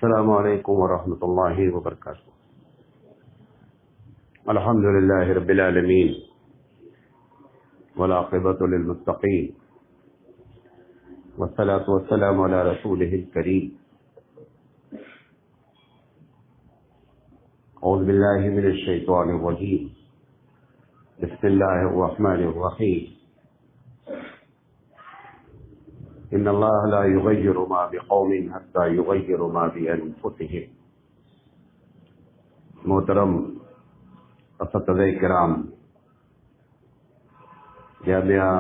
السلام علیکم ورحمۃ اللہ وبرکاتہ۔ الحمد للہ رب العالمین والعاقبۃ للمتقین والصلاۃ والسلام علی رسولہ الکریم۔ اعوذ باللہ من الشیطان الرجیم، بسم اللہ الرحمن الرحیم۔ ان اللہ لا یغیر ما بقوم حتی یغیروا ما بانفسہم۔ محترم اساتذہ کرام، جامعہ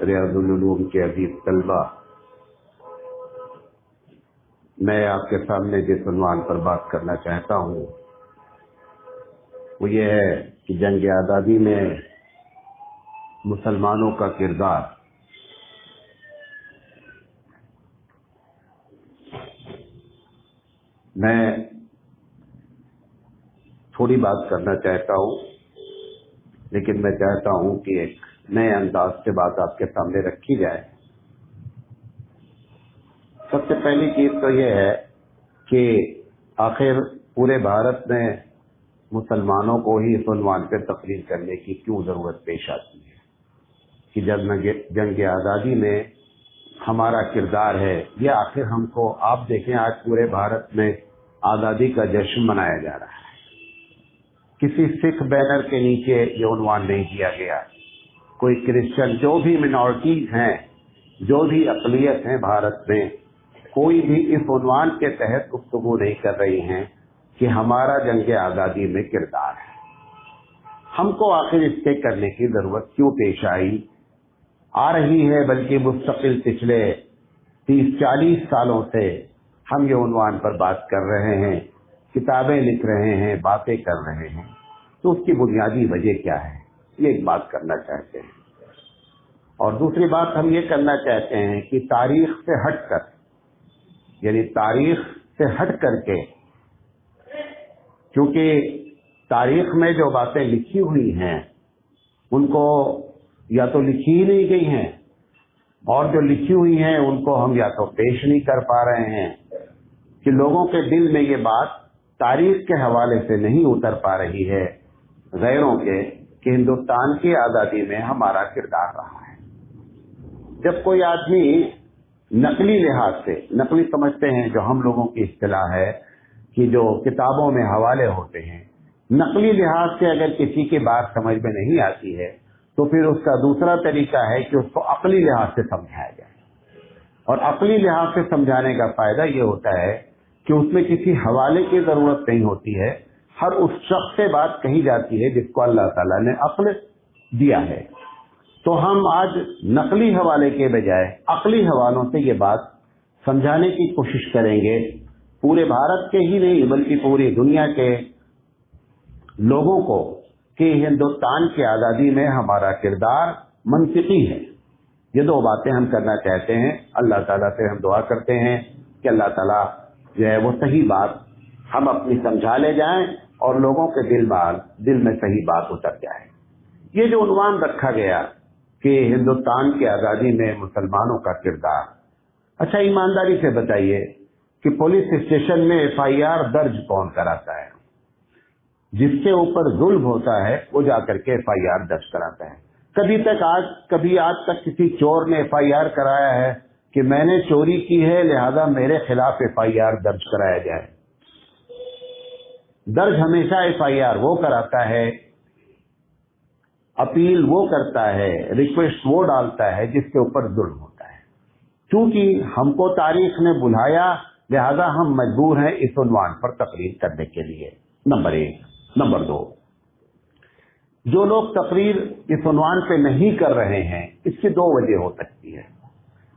ریاض العلوم کے عزیز طلبہ، میں آپ کے سامنے جس عنوان پر بات کرنا چاہتا ہوں وہ یہ ہے کہ جنگ آزادی میں مسلمانوں کا کردار۔ میں تھوڑی بات کرنا چاہتا ہوں، لیکن میں چاہتا ہوں کہ ایک نئے انداز سے بات آپ کے سامنے رکھی جائے۔ سب سے پہلی چیز تو یہ ہے کہ آخر پورے بھارت میں مسلمانوں کو ہی اس عنوان پہ تقریر کرنے کی کیوں ضرورت پیش آتی ہے کہ جنگ آزادی میں ہمارا کردار ہے۔ یہ آخر ہم کو آپ دیکھیں، آج پورے بھارت میں آزادی کا جشن منایا جا رہا ہے۔ کسی سکھ بینر کے نیچے یہ عنوان نہیں دیا گیا۔ کوئی کرسچن، جو بھی منارٹیز ہیں، جو بھی اقلیت ہیں بھارت میں، کوئی بھی اس عنوان کے تحت گفتگو نہیں کر رہی ہیں کہ ہمارا جنگ آزادی میں کردار ہے۔ ہم کو آخر اس کے کرنے کی ضرورت کیوں پیش آ رہی ہے، بلکہ مستقل پچھلے 30-40 سالوں سے ہم یہ عنوان پر بات کر رہے ہیں، کتابیں لکھ رہے ہیں، باتیں کر رہے ہیں، تو اس کی بنیادی وجہ کیا ہے، یہ ایک بات کرنا چاہتے ہیں۔ اور دوسری بات ہم یہ کرنا چاہتے ہیں کہ تاریخ سے ہٹ کر، یعنی تاریخ سے ہٹ کر کے، کیونکہ تاریخ میں جو باتیں لکھی ہوئی ہیں ان کو یا تو لکھی ہی نہیں گئی ہیں، اور جو لکھی ہوئی ہیں ان کو ہم یا تو پیش نہیں کر پا رہے ہیں کہ لوگوں کے دل میں یہ بات تاریخ کے حوالے سے نہیں اتر پا رہی ہے غیروں کے کہ ہندوستان کی آزادی میں ہمارا کردار رہا ہے۔ جب کوئی آدمی نقلی لحاظ سے، نقلی سمجھتے ہیں جو ہم لوگوں کی اصطلاح ہے کہ جو کتابوں میں حوالے ہوتے ہیں، نقلی لحاظ سے اگر کسی کی بات سمجھ میں نہیں آتی ہے تو پھر اس کا دوسرا طریقہ ہے کہ اس کو عقلی لحاظ سے سمجھایا جائے۔ اور عقلی لحاظ سے سمجھانے کا فائدہ یہ ہوتا ہے کہ اس میں کسی حوالے کی ضرورت نہیں ہوتی ہے، ہر اس شخص سے بات کہی جاتی ہے جس کو اللہ تعالیٰ نے عقل دیا ہے۔ تو ہم آج نقلی حوالے کے بجائے عقلی حوالوں سے یہ بات سمجھانے کی کوشش کریں گے، پورے بھارت کے ہی نہیں بلکہ پوری دنیا کے لوگوں کو، کہ ہندوستان کی آزادی میں ہمارا کردار منطقی ہے۔ یہ دو باتیں ہم کرنا چاہتے ہیں۔ اللہ تعالیٰ سے ہم دعا کرتے ہیں کہ اللہ تعالیٰ جو ہے وہ صحیح بات ہم اپنی سمجھا لے جائیں اور لوگوں کے دل میں صحیح بات اتر جائے۔ یہ جو عنوان رکھا گیا کہ ہندوستان کی آزادی میں مسلمانوں کا کردار، اچھا ایمانداری سے بتائیے کہ پولیس اسٹیشن میں FIR درج کون کراتا ہے؟ جس کے اوپر ظلم ہوتا ہے وہ جا کر کے FIR درج کراتا ہے۔ کبھی آج تک کسی چور نے FIR کرایا ہے کہ میں نے چوری کی ہے لہذا میرے خلاف FIR درج کرایا جائے؟ درج ہمیشہ FIR وہ کراتا ہے، اپیل وہ کرتا ہے، ریکویسٹ وہ ڈالتا ہے جس کے اوپر ظلم ہوتا ہے۔ چونکہ ہم کو تاریخ نے بلایا لہذا ہم مجبور ہیں اس عنوان پر تقریر کرنے کے لیے، نمبر 1۔ نمبر 2، جو لوگ تقریر اس عنوان پہ نہیں کر رہے ہیں، اس کی 2 وجہ ہو سکتی ہے۔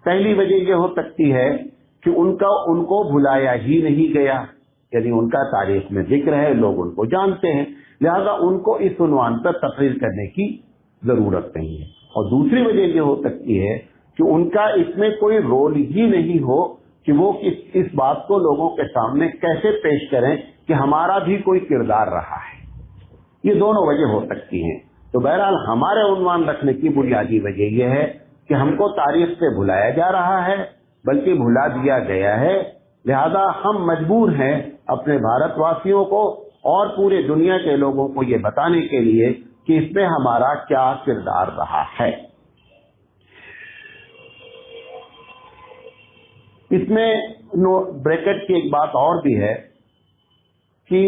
پہلی وجہ یہ ہو سکتی ہے کہ ان کو بلایا ہی نہیں گیا، یعنی ان کا تاریخ میں ذکر ہے، لوگ ان کو جانتے ہیں، لہذا ان کو اس عنوان پر تقریر کرنے کی ضرورت نہیں ہے۔ اور دوسری وجہ یہ ہو سکتی ہے کہ ان کا اس میں کوئی رول ہی نہیں ہو کہ وہ اس بات کو لوگوں کے سامنے کیسے پیش کریں کہ ہمارا بھی کوئی کردار رہا ہے۔ یہ دونوں وجہ ہو سکتی ہیں۔ تو بہرحال ہمارے عنوان رکھنے کی بنیادی وجہ یہ ہے کہ ہم کو تاریخ سے بھلایا جا رہا ہے، بلکہ بھلا دیا گیا ہے لہذا ہم مجبور ہیں اپنے بھارت واسیوں کو اور پورے دنیا کے لوگوں کو یہ بتانے کے لیے کہ اس میں ہمارا کیا کردار رہا ہے۔ اس میں بریکٹ کی ایک بات اور بھی ہے کہ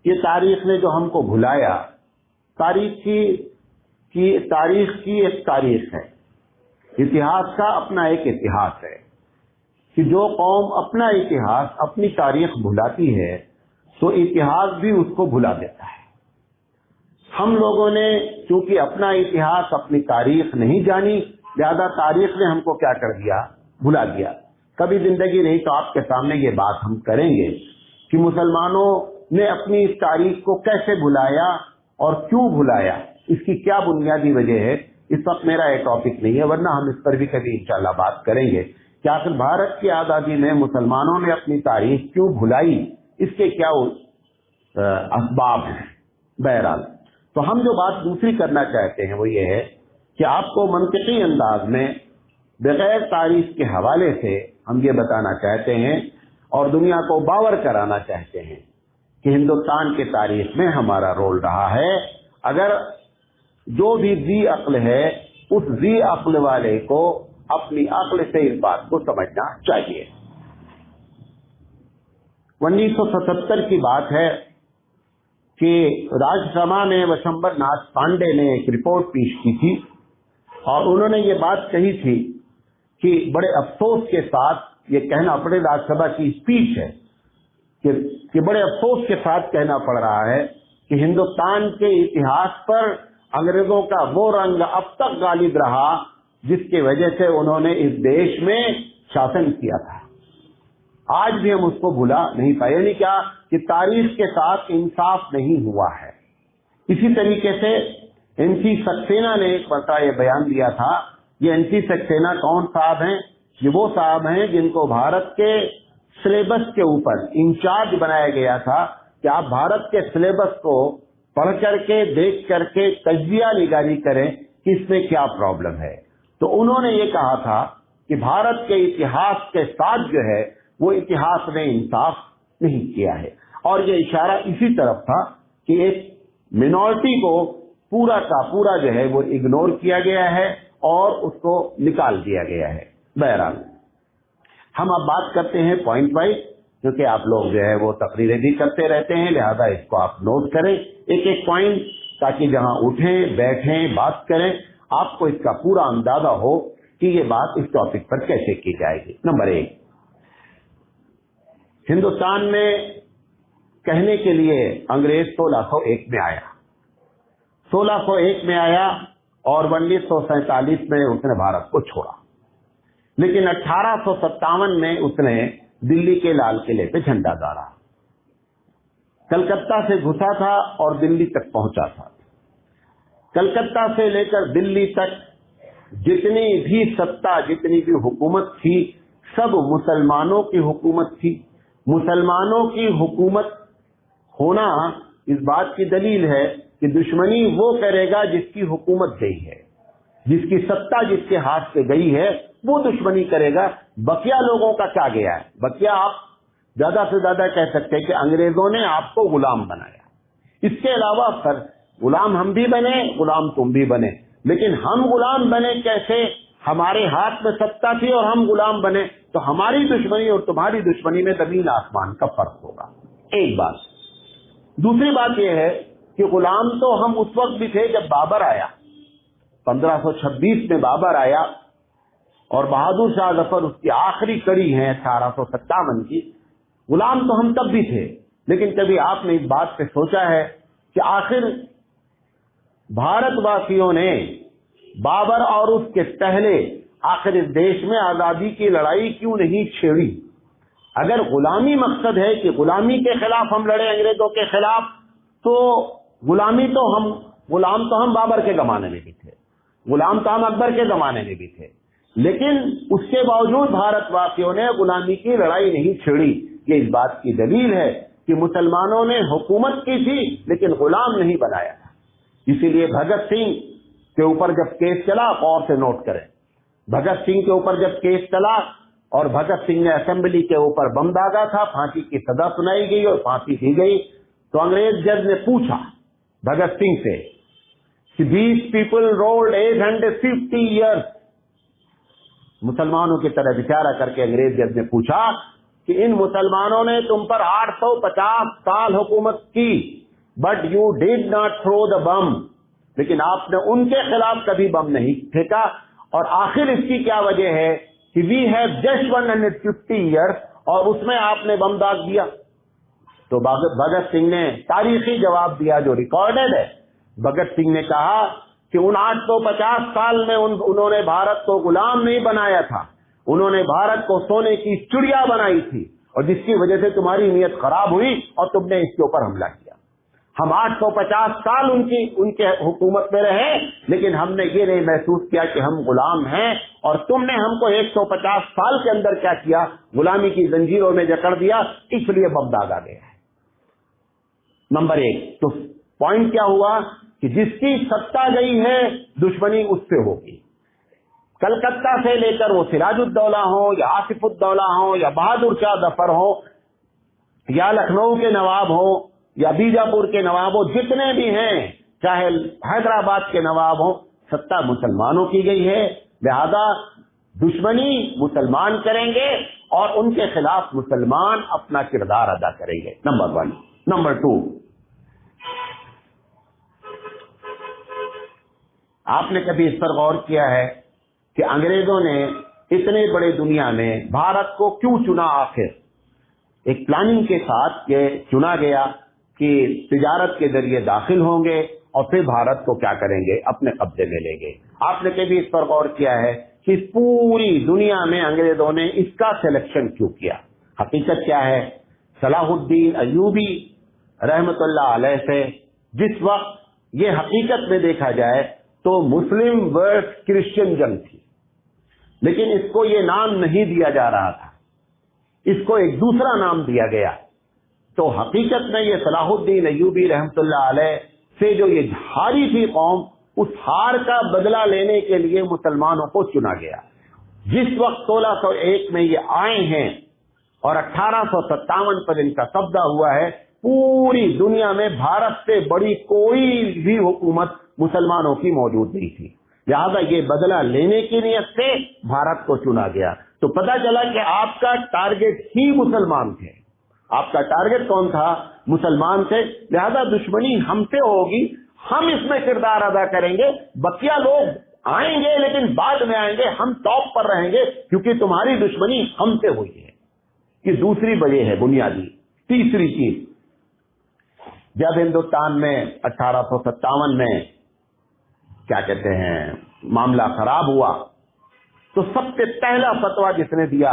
یہ تاریخ نے جو ہم کو بھلایا، تاریخ کی ایک تاریخ ہے، اتہاس کا اپنا ایک اتہاس ہے کہ جو قوم اپنا اتہاس، اپنی تاریخ بھلاتی ہے تو اتہاس بھی اس کو بھلا دیتا ہے۔ ہم لوگوں نے چونکہ اپنا اتہاس، اپنی تاریخ نہیں جانی، لہذا تاریخ نے ہم کو کیا کر دیا؟ بھلا دیا۔ کبھی زندگی رہی تو آپ کے سامنے یہ بات ہم کریں گے کہ مسلمانوں نے اپنی اس تاریخ کو کیسے بھلایا اور کیوں بھلایا، اس کی کیا بنیادی وجہ ہے۔ اس وقت میرا یہ ٹاپک نہیں ہے، ورنہ ہم اس پر بھی کبھی انشاءاللہ بات کریں گے کہ آخر بھارت کی آزادی میں مسلمانوں نے اپنی تاریخ کیوں بھلائی، اس کے کیا اسباب ہیں۔ بہرحال تو ہم جو بات دوسری کرنا چاہتے ہیں وہ یہ ہے کہ آپ کو منطقی انداز میں بغیر تاریخ کے حوالے سے ہم یہ بتانا چاہتے ہیں اور دنیا کو باور کرانا چاہتے ہیں کہ ہندوستان کی تاریخ میں ہمارا رول رہا ہے۔ اگر جو بھی ذی عقل ہے اس ذی عقل والے کو اپنی عقل سے اس بات کو سمجھنا چاہیے۔ 1977 کی بات ہے کہ راج سبھا میں وشمبر ناتھ پانڈے نے ایک رپورٹ پیش کی تھی اور انہوں نے یہ بات کہی تھی کہ بڑے افسوس کے ساتھ یہ کہنا پڑے، راج سبھا کی اسپیچ ہے کہ بڑے افسوس کے ساتھ کہنا پڑ رہا ہے کہ ہندوستان کے اتہاس پر انگریزوں کا وہ رنگ اب تک غالب رہا جس کی وجہ سے انہوں نے اس دیش میں شاسن کیا تھا۔ آج بھی ہم اس کو بھلا نہیں پائے، یعنی کیا کہ تاریخ کے ساتھ انصاف نہیں ہوا ہے۔ اسی طریقے سے این سی سکسینہ نے ایک مرتبہ یہ بیان دیا تھا۔ یہ این سی سکسینہ کون صاحب ہیں؟ یہ وہ صاحب ہیں جن کو بھارت کے سلیبس کے اوپر انچارج بنایا گیا تھا کہ آپ بھارت کے سلیبس کو پڑھ کر کے، دیکھ کر کے تجزیہ نگاری کریں کہ اس میں کیا پرابلم ہے۔ تو انہوں نے یہ کہا تھا کہ بھارت کے اتہاس کے ساتھ جو ہے وہ اتہاس نے انصاف نہیں کیا ہے، اور یہ اشارہ اسی طرف تھا کہ ایک منورٹی کو پورا کا پورا جو ہے وہ اگنور کیا گیا ہے اور اس کو نکال دیا گیا ہے۔ بہرحال ہم اب بات کرتے ہیں پوائنٹ وائز، کیونکہ آپ لوگ جو ہے وہ تقریریں بھی کرتے رہتے ہیں، لہذا اس کو آپ نوٹ کریں ایک ایک پوائنٹ، تاکہ جہاں اٹھیں بیٹھیں بات کریں آپ کو اس کا پورا اندازہ ہو کہ یہ بات اس ٹاپک پر کیسے کی جائے گی۔ نمبر 1، ہندوستان میں کہنے کے لیے انگریز 1601 میں آیا، 1601 میں آیا اور 1947 میں اس نے بھارت کو چھوڑا، لیکن 1857 میں اس نے دلی کے لال قلعے پہ جھنڈا گاڑا، کلکتہ سے گھسا تھا اور دلی تک پہنچا تھا۔ کلکتہ سے لے کر دلی تک جتنی بھی سطح، جتنی بھی حکومت تھی، سب مسلمانوں کی حکومت تھی۔ مسلمانوں کی حکومت ہونا اس بات کی دلیل ہے کہ دشمنی وہ کرے گا جس کی حکومت گئی ہے، جس کی سطح جس کے ہاتھ سے گئی ہے وہ دشمنی کرے گا۔ بقیہ لوگوں کا کیا گیا ہے؟ بقیہ آپ زیادہ سے زیادہ کہہ سکتے ہیں کہ انگریزوں نے آپ کو غلام بنایا، اس کے علاوہ غلام ہم بھی بنے، غلام تم بھی بنے، لیکن ہم غلام بنے کیسے؟ ہمارے ہاتھ میں سطح تھی اور ہم غلام بنے، تو ہماری دشمنی اور تمہاری دشمنی میں زمین آسمان کا فرق ہوگا۔ ایک بات۔ دوسری بات یہ ہے کہ غلام تو ہم اس وقت بھی تھے جب بابر آیا، 1526 میں بابر آیا اور بہادر شاہ ظفر اس کی آخری کڑی ہے 1857 کی۔ غلام تو ہم تب بھی تھے، لیکن کبھی آپ نے اس بات پہ سوچا ہے کہ آخر بھارت واسیوں نے بابر اور اس کے پہلے آخر اس دیش میں آزادی کی لڑائی کیوں نہیں چھیڑی؟ اگر غلامی مقصد ہے کہ غلامی کے خلاف ہم لڑے، انگریزوں کے خلاف، تو غلام تو ہم بابر کے زمانے میں بھی تھے، غلام تو ہم اکبر کے زمانے میں بھی تھے، لیکن اس کے باوجود بھارت واسیوں نے غلامی کی لڑائی نہیں چھیڑی۔ یہ اس بات کی دلیل ہے کہ مسلمانوں نے حکومت کی تھی لیکن غلام نہیں بنایا تھا۔ اسی لیے بھگت سنگھ کے اوپر جب کیس چلا، غور سے نوٹ کریں، بھگت سنگھ کے اوپر جب کیس چلا اور بھگت سنگھ نے اسمبلی کے اوپر بم داغا تھا, پھانسی کی سزا سنائی گئی اور پھانسی دی گئی. تو انگریز جج نے پوچھا بھگت سنگھ سے کہ these people rolled 850 years, مسلمانوں کی طرح اشارہ کر کے انگریز جج نے پوچھا کہ ان مسلمانوں نے تم پر 850 سال حکومت کی, but you did not throw the bomb, لیکن آپ نے ان کے خلاف کبھی بم نہیں پھینکا. اور آخر اس کی کیا وجہ ہے کہ وی ہیو جسٹ 150 ایئرس, اور اس میں آپ نے بم داغ دیا. تو بھگت سنگھ نے تاریخی جواب دیا جو ریکارڈڈ ہے. بھگت سنگھ نے کہا کہ ان 850 سال میں انہوں نے بھارت کو غلام نہیں بنایا تھا, انہوں نے بھارت کو سونے کی چڑیا بنائی تھی, اور جس کی وجہ سے تمہاری نیت خراب ہوئی اور تم نے اس کے اوپر حملہ کیا. ہم 850 سال ان کے حکومت میں رہے, لیکن ہم نے یہ نہیں محسوس کیا کہ ہم غلام ہیں, اور تم نے ہم کو 150 سال کے اندر کیا کیا, غلامی کی زنجیروں میں جکڑ دیا, اس لیے بم داغا گیا ہے. نمبر 1. تو پوائنٹ کیا ہوا کہ جس کی ستا گئی ہے دشمنی اس سے ہوگی. کلکتہ سے لے کر وہ سراج الدولہ ہوں یا آصف الدولہ ہوں یا بہادر شاہ ظفر ہوں یا لکھنؤ کے نواب ہوں یا بیجاپور کے نواب ہوں, جتنے بھی ہیں, چاہے حیدرآباد کے نواب ہوں, ستا مسلمانوں کی گئی ہے. لہذا دشمنی مسلمان کریں گے اور ان کے خلاف مسلمان اپنا کردار ادا کریں گے. نمبر 1. نمبر 2, آپ نے کبھی اس پر غور کیا ہے کہ انگریزوں نے اتنے بڑے دنیا میں بھارت کو کیوں چنا؟ آخر ایک پلاننگ کے ساتھ یہ چنا گیا کہ تجارت کے ذریعے داخل ہوں گے اور پھر بھارت کو کیا کریں گے, اپنے قبضے میں لیں گے. آپ نے کبھی اس پر غور کیا ہے کہ پوری دنیا میں انگریزوں نے اس کا سلیکشن کیوں کیا؟ حقیقت کیا ہے؟ صلاح الدین ایوبی رحمت اللہ علیہ سے جس وقت یہ حقیقت میں دیکھا جائے تو مسلم ورسس کرسچن جنگ تھی, لیکن اس کو یہ نام نہیں دیا جا رہا تھا, اس کو ایک دوسرا نام دیا گیا. تو حقیقت میں یہ صلاح الدین ایوبی رحمت اللہ علیہ سے جو یہ ہاری تھی قوم, اس ہار کا بدلہ لینے کے لیے مسلمانوں کو چنا گیا. جس وقت 1601 میں یہ آئے ہیں اور 1857 پر ان کا قبضہ ہوا ہے, پوری دنیا میں بھارت سے بڑی کوئی بھی حکومت مسلمانوں کی موجود نہیں تھی. لہذا یہ بدلہ لینے کی نیت سے بھارت کو چنا گیا. تو پتہ چلا کہ آپ کا ٹارگٹ ہی مسلمان تھے. آپ کا ٹارگٹ کون تھا؟ مسلمان تھے. لہذا دشمنی ہم سے ہوگی, ہم اس میں کردار ادا کریں گے. بقیہ لوگ آئیں گے لیکن بعد میں آئیں گے, ہم ٹاپ پر رہیں گے کیونکہ تمہاری دشمنی ہم سے ہوئی ہے. یہ دوسری وجہ ہے بنیادی. تیسری چیز, جب ہندوستان میں 1857 میں کیا کہتے ہیں معاملہ خراب ہوا تو سب سے پہلا فتویٰ جس نے دیا,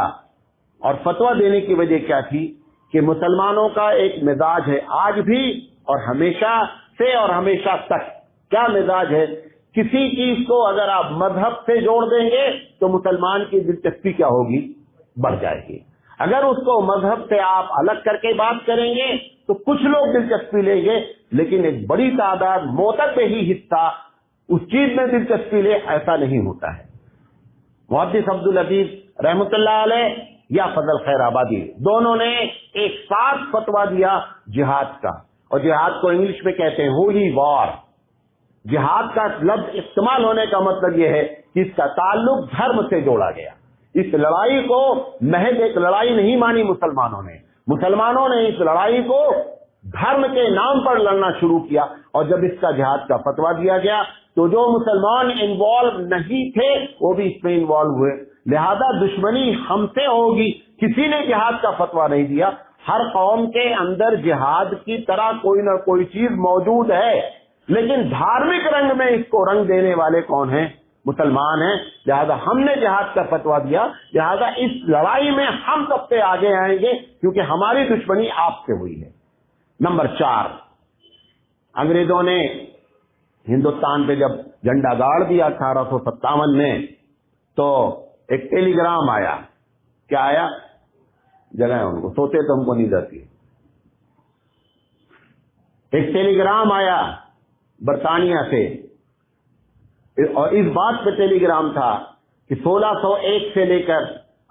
اور فتویٰ دینے کی وجہ کیا تھی کہ مسلمانوں کا ایک مزاج ہے آج بھی اور ہمیشہ سے اور ہمیشہ تک. کیا مزاج ہے؟ کسی چیز کو اگر آپ مذہب سے جوڑ دیں گے تو مسلمان کی دلچسپی کیا ہوگی؟ بڑھ جائے گی. اگر اس کو مذہب سے آپ الگ کر کے بات کریں گے تو کچھ لوگ دلچسپی لیں گے, لیکن ایک بڑی تعداد موتق ہی حصہ اس چیز میں دلچسپی لے, ایسا نہیں ہوتا ہے. محدث عبد العزیز رحمت اللہ علیہ یا فضل خیر آبادی دونوں نے ایک ساتھ فتویٰ دیا جہاد کا, اور جہاد کو انگلش میں کہتے ہیں ہولی وار. جہاد کا لفظ استعمال ہونے کا مطلب یہ ہے کہ اس کا تعلق دھرم سے جوڑا گیا. اس لڑائی کو محض ایک لڑائی نہیں مانی مسلمانوں نے. مسلمانوں نے اس لڑائی کو دھرم کے نام پر لڑنا شروع کیا, اور جب اس کا جہاد کا فتویٰ دیا گیا تو جو مسلمان انوالو نہیں تھے وہ بھی اس میں انوالو ہوئے. لہذا دشمنی ہم سے ہوگی. کسی نے جہاد کا فتویٰ نہیں دیا. ہر قوم کے اندر جہاد کی طرح کوئی نہ کوئی چیز موجود ہے, لیکن دھارمک رنگ میں اس کو رنگ دینے والے کون ہیں؟ مسلمان ہیں. لہذا ہم نے جہاد کا فتویٰ دیا, لہذا اس لڑائی میں ہم سب سے آگے آئیں گے کیونکہ ہماری دشمنی آپ سے ہوئی ہے. نمبر 4, انگریزوں نے ہندوستان پہ جب جھنڈا گاڑ دیا 1857 میں تو ایک ٹیلی گرام آیا. کیا آیا؟ جگہ ان کو سوتے تو ہم کو نیند آتی. ایک ٹیلی گرام آیا برطانیہ سے, اور اس بات پہ ٹیلی گرام تھا کہ 1601 سے لے کر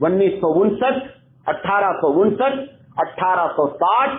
1959, 1859, 1860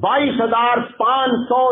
22,500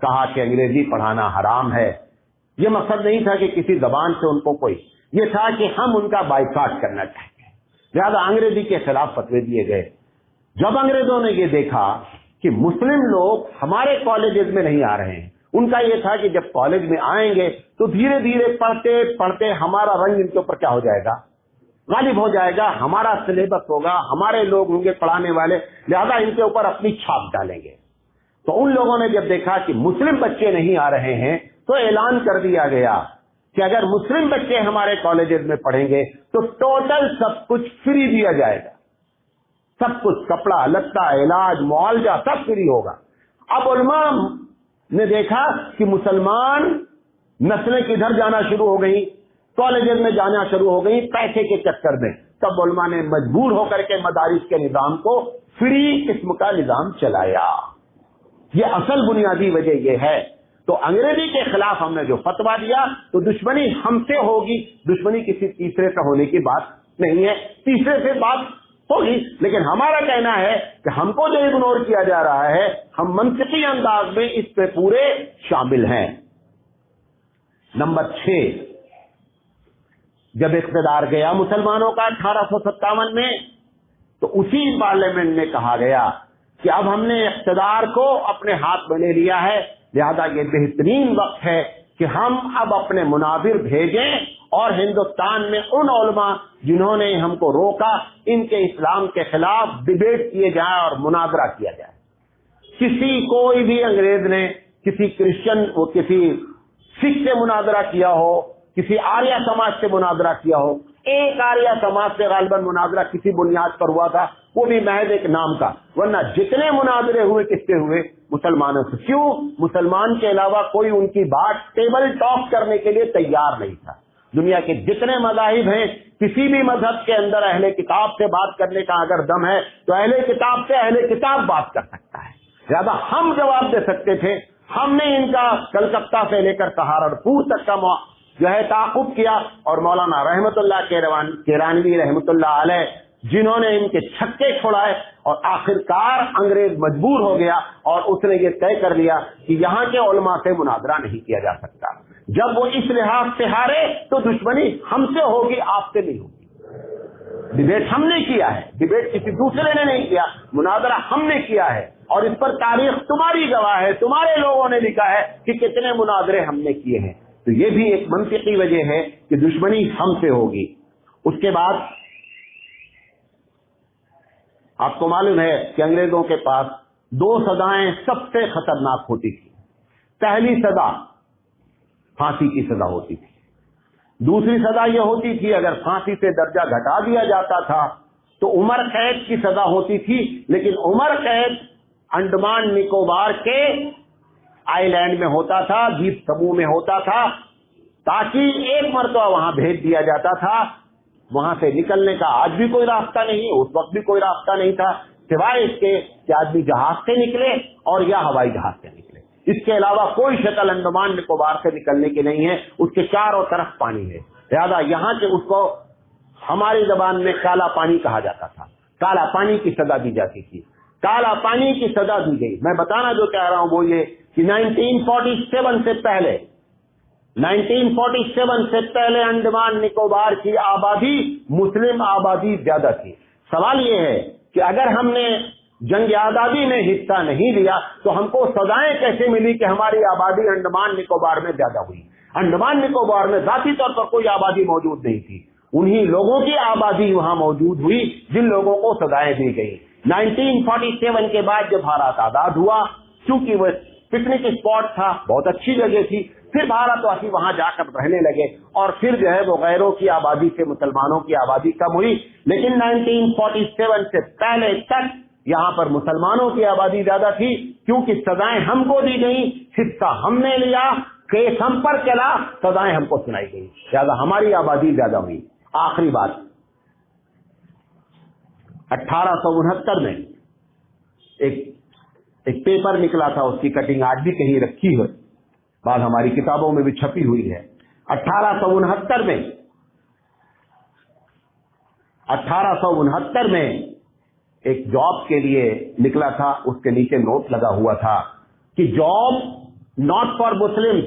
کہا کہ انگریزی پڑھانا حرام ہے. یہ مقصد نہیں تھا کہ کسی زبان سے ان کو کوئی، یہ تھا کہ ہم ان کا بائیکاٹ کرنا چاہتے ہیں. لہذا انگریزی کے خلاف فتوے دیے گئے. جب انگریزوں نے یہ دیکھا کہ مسلم لوگ ہمارے کالجز میں نہیں آ رہے ہیں، ان کا یہ تھا کہ جب کالج میں آئیں گے تو دھیرے دھیرے پڑھتے پڑھتے ہمارا رنگ ان کے اوپر کیا ہو جائے گا، غالب ہو جائے گا، ہمارا سلیبس ہوگا، ہمارے لوگ ہوں گے پڑھانے والے، لہذا ان کے اوپر اپنی چھاپ ڈالیں گے. تو ان لوگوں نے جب دیکھا کہ مسلم بچے نہیں آ رہے ہیں تو اعلان کر دیا گیا کہ اگر مسلم بچے ہمارے کالجز میں پڑھیں گے تو ٹوٹل سب کچھ فری دیا جائے گا، سب کچھ، کپڑا لتا، علاج، معالجہ، سب فری ہوگا. اب علماء نے دیکھا کہ مسلمان نسلیں کدھر جانا شروع ہو گئی، کالجز میں جانا شروع ہو گئی پیسے کے چکر میں. تب علماء نے مجبور ہو کر کے مدارس کے نظام کو فری قسم کا نظام چلایا. یہ اصل بنیادی وجہ یہ ہے. تو انگریزی کے خلاف ہم نے جو فتویٰ دیا تو دشمنی ہم سے ہوگی، دشمنی کسی تیسرے سے ہونے کی بات نہیں ہے، تیسرے سے بات ہوگی، لیکن ہمارا کہنا ہے کہ ہم کو جو اگنور کیا جا رہا ہے ہم منطقی انداز میں اس پہ پورے شامل ہیں. نمبر 6، جب اقتدار گیا مسلمانوں کا 1857 میں تو اسی پارلیمنٹ میں کہا گیا کہ اب ہم نے اقتدار کو اپنے ہاتھ میں لے لیا ہے، لہذا یہ بہترین وقت ہے کہ ہم اب اپنے مناظر بھیجیں اور ہندوستان میں ان علماء جنہوں نے ہم کو روکا ان کے اسلام کے خلاف ڈیبیٹ کیے جائیں اور مناظرہ کیا جائے. کسی کوئی بھی انگریز نے کسی کرسچن و کسی سکھ سے مناظرہ کیا ہو، کسی آریہ سماج سے مناظرہ کیا ہو، ایک آریہ سماج سے غالباً مناظرہ کسی بنیاد پر ہوا تھا، وہ بھی محض ایک نام کا، ورنہ جتنے مناظرے ہوئے کس سے ہوئے؟ مسلمانوں سے. کیوں؟ مسلمان کے علاوہ کوئی ان کی بات ٹیبل ٹاک کرنے کے لیے تیار نہیں تھا. دنیا کے جتنے مذاہب ہیں کسی بھی مذہب کے اندر اہل کتاب سے بات کرنے کا اگر دم ہے تو اہل کتاب سے اہل کتاب بات کر سکتا ہے. لہذا ہم جواب دے سکتے تھے. ہم نے ان کا کلکتہ سے لے کر سہارنپور تک کا جو ہے تعاقب کیا، اور مولانا رحمت اللہ کیرانوی رحمت اللہ علیہ جنہوں نے ان کے چھکے چھوڑائے، اور آخرکار انگریز مجبور ہو گیا اور اس نے یہ طے کر لیا کہ یہاں کے علماء سے مناظرہ نہیں کیا جا سکتا. جب وہ اس لحاظ سے ہارے تو دشمنی ہم سے ہوگی، آپ سے نہیں ہوگی. ڈیبیٹ ہم نے کیا ہے، ڈیبیٹ کسی دوسرے نے نہیں کیا، مناظرہ ہم نے کیا ہے، اور اس پر تاریخ تمہاری گواہ ہے، تمہارے لوگوں نے لکھا ہے کہ کتنے مناظرے ہم نے کیے ہیں. تو یہ بھی ایک منطقی وجہ ہے کہ دشمنی ہم سے ہوگی. اس کے بعد آپ کو معلوم ہے کہ انگریزوں کے پاس 2 سزائیں سب سے خطرناک ہوتی تھی. پہلی سزا پھانسی کی سزا ہوتی تھی. دوسری سزا یہ ہوتی تھی اگر پھانسی سے درجہ گھٹا دیا جاتا تھا تو عمر قید کی سزا ہوتی تھی، لیکن عمر قید انڈمان نکوبار کے آئی لینڈ میں ہوتا تھا، دیپ سموہ میں ہوتا تھا، تاکہ ایک مرتبہ وہاں بھیج دیا جاتا تھا. وہاں سے نکلنے کا آج بھی کوئی راستہ نہیں، اس وقت بھی کوئی راستہ نہیں تھا سوائے اس کے کہ آدمی جہاز سے نکلے اور یا ہوائی جہاز سے نکلے. اس کے علاوہ کوئی شکل انڈمان نکوبار سے نکلنے کی نہیں ہے. اس کے چاروں طرف پانی ہے، لہذا یہاں کے اس کو ہماری زبان میں کالا پانی کہا جاتا تھا. کالا پانی کی سزا دی جاتی تھی. کالا پانی کی سزا دی گئی. میں بتانا جو چاہ رہا ہوں وہ یہ کہ 1947 سے پہلے انڈمان نکوبار کی آبادی مسلم آبادی زیادہ تھی. سوال یہ ہے کہ اگر ہم نے جنگ آزادی میں حصہ نہیں لیا تو ہم کو سزائیں کیسے ملی کہ ہماری آبادی انڈمان نکوبار میں زیادہ ہوئی؟ انڈمان نکوبار میں ذاتی طور پر کوئی آبادی موجود نہیں تھی، انہی لوگوں کی آبادی وہاں موجود ہوئی جن لوگوں کو سزائیں دی گئی. 1947 کے بعد جب بھارت آزاد ہوا، چونکہ وہ پکنک اسپاٹ تھا، بہت اچھی جگہ تھی، پھر بھارت واسی وہاں جا کر رہنے لگے، اور پھر جو ہے وہ غیروں کی آبادی سے مسلمانوں کی آبادی کم ہوئی. لیکن 1947 سے پہلے تک یہاں پر مسلمانوں کی آبادی زیادہ تھی، کیونکہ سزائیں ہم کو دی گئی، حصہ ہم نے لیا، کیس ہم پر چلا، سزائیں ہم کو سنائی گئی، لہذا ہماری آبادی زیادہ ہوئی. آخری بات، 1869 میں ایک پیپر نکلا تھا، اس کی کٹنگ آج بھی کہیں رکھی ہے، بعض ہماری کتابوں میں بھی چھپی ہوئی ہے. 1869 میں ایک جاب کے لیے نکلا تھا، اس کے نیچے نوٹ لگا ہوا تھا کہ جاب not for Muslims.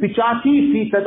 85%